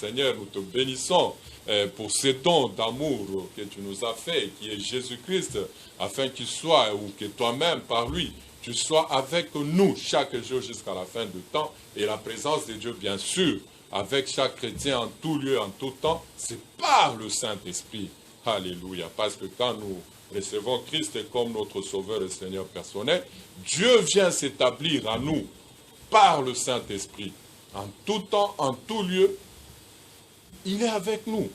Seigneur, nous te bénissons pour ce don d'amour que tu nous as fait, qui est Jésus-Christ, afin qu'il soit, ou que toi-même, par lui, tu sois avec nous chaque jour jusqu'à la fin du temps, et la présence de Dieu, bien sûr, avec chaque chrétien en tout lieu, en tout temps, c'est par le Saint-Esprit. Alléluia. Parce que quand nous recevons Christ comme notre Sauveur et Seigneur personnel, Dieu vient s'établir à nous par le Saint-Esprit. En tout temps, en tout lieu, il est avec nous.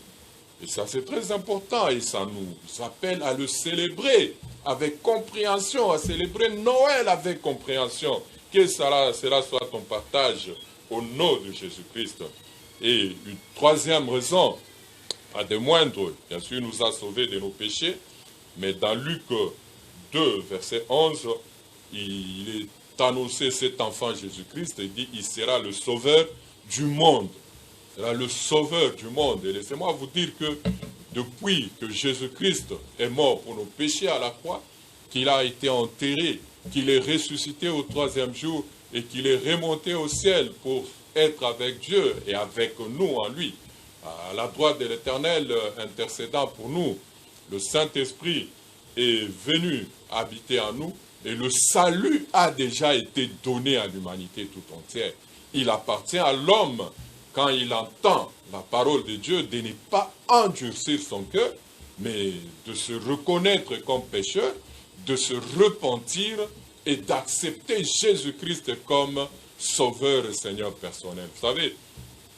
Et ça, c'est très important, et ça nous appelle à le célébrer avec compréhension, à célébrer Noël avec compréhension. Que cela soit ton partage au nom de Jésus-Christ. Et une troisième raison, pas de moindre, bien sûr, nous a sauvés de nos péchés, mais dans Luc 2, verset 11, il est annoncé cet enfant Jésus-Christ, il dit, il sera le sauveur du monde. Il sera le sauveur du monde. Et laissez-moi vous dire que depuis que Jésus-Christ est mort pour nos péchés à la croix, qu'il a été enterré, qu'il est ressuscité au troisième jour et qu'il est remonté au ciel pour être avec Dieu et avec nous en lui, à la droite de l'Éternel intercédant pour nous, le Saint-Esprit est venu habiter en nous et le salut a déjà été donné à l'humanité tout entière. Il appartient à l'homme, quand il entend la parole de Dieu, de ne pas endurcir son cœur, mais de se reconnaître comme pécheur, de se repentir et d'accepter Jésus-Christ comme Sauveur et Seigneur personnel. Vous savez,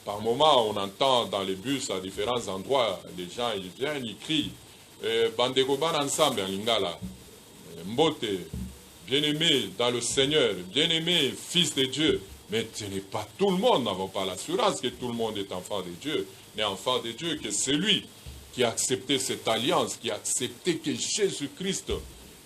par moments, on entend dans les bus à différents endroits, les gens ils viennent, ils crient Bandeko ban ensemble en lingala, Mbote, bien-aimé dans le Seigneur, bien-aimé fils de Dieu. Mais ce n'est pas tout le monde, n'avons pas l'assurance que tout le monde est enfant de Dieu, mais enfant de Dieu, que c'est lui qui a accepté cette alliance, qui a accepté que Jésus-Christ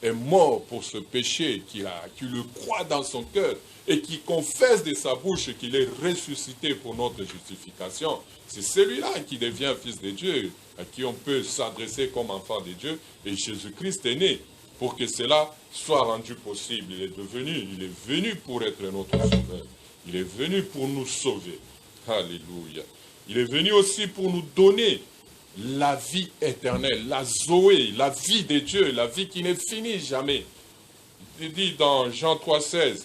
est mort pour ce péché, qui le croit dans son cœur et qui confesse de sa bouche qu'il est ressuscité pour notre justification. C'est celui-là qui devient fils de Dieu, à qui on peut s'adresser comme enfant de Dieu, et Jésus-Christ est né pour que cela soit rendu possible. Il est venu pour être notre sauveur. Il est venu pour nous sauver. Alléluia. Il est venu aussi pour nous donner la vie éternelle, la Zoé, la vie de Dieu, la vie qui ne finit jamais. Il dit dans Jean 3,16,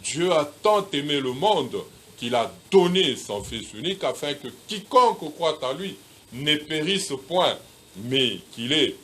Dieu a tant aimé le monde qu'il a donné son Fils unique afin que quiconque croit en lui ne périsse point, mais qu'il ait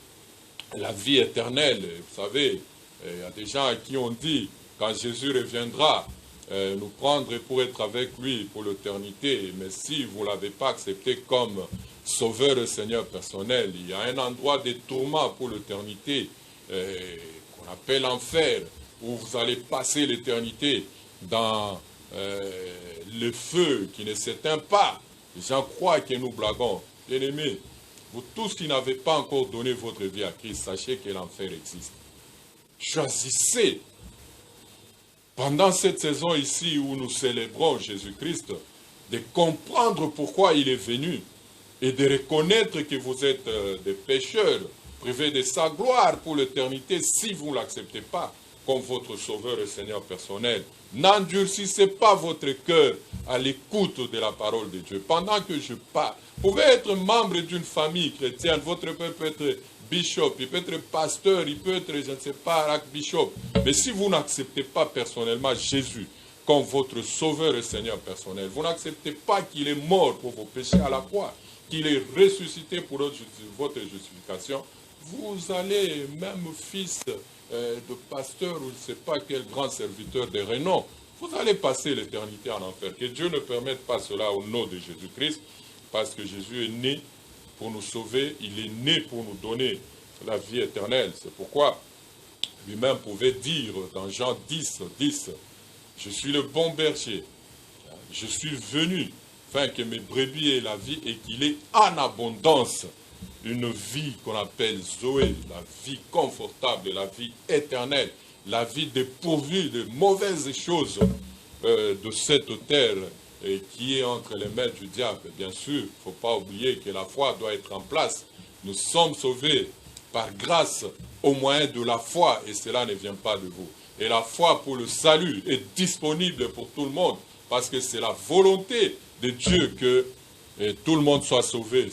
la vie éternelle. Vous savez, il y a des gens à qui on dit, quand Jésus reviendra, nous prendre pour être avec lui pour l'éternité. Mais si vous ne l'avez pas accepté comme Sauveur et Seigneur personnel, il y a un endroit de tourment pour l'éternité qu'on appelle enfer, où vous allez passer l'éternité dans le feu qui ne s'éteint pas. Les gens croient que nous blaguons. Bien-aimés, vous tous qui n'avez pas encore donné votre vie à Christ, sachez que l'enfer existe. Choisissez, pendant cette saison ici où nous célébrons Jésus-Christ, de comprendre pourquoi il est venu et de reconnaître que vous êtes des pécheurs, privés de sa gloire pour l'éternité si vous ne l'acceptez pas comme votre Sauveur et Seigneur personnel. N'endurcissez pas votre cœur à l'écoute de la parole de Dieu. Pendant que je parle, vous pouvez être membre d'une famille chrétienne, votre père peut être bishop, il peut être pasteur, il peut être, je ne sais pas, archbishop. Mais si vous n'acceptez pas personnellement Jésus comme votre Sauveur et Seigneur personnel, vous n'acceptez pas qu'il est mort pour vos péchés à la croix, qu'il est ressuscité pour votre justification, vous allez, même fils de pasteur ou je ne sais pas quel grand serviteur de renom, vous allez passer l'éternité en enfer. Que Dieu ne permette pas cela au nom de Jésus-Christ, parce que Jésus est né pour nous sauver, il est né pour nous donner la vie éternelle. C'est pourquoi lui-même pouvait dire dans Jean 10, 10, « Je suis le bon berger, je suis venu afin que mes brebis aient la vie et qu'il ait en abondance une vie qu'on appelle Zoé, la vie confortable, la vie éternelle, la vie dépourvue de mauvaises choses de cette terre qui est entre les mains du diable. Bien sûr, il ne faut pas oublier que la foi doit être en place. Nous sommes sauvés par grâce au moyen de la foi et cela ne vient pas de vous. Et la foi pour le salut est disponible pour tout le monde parce que c'est la volonté de Dieu que et tout le monde soit sauvé.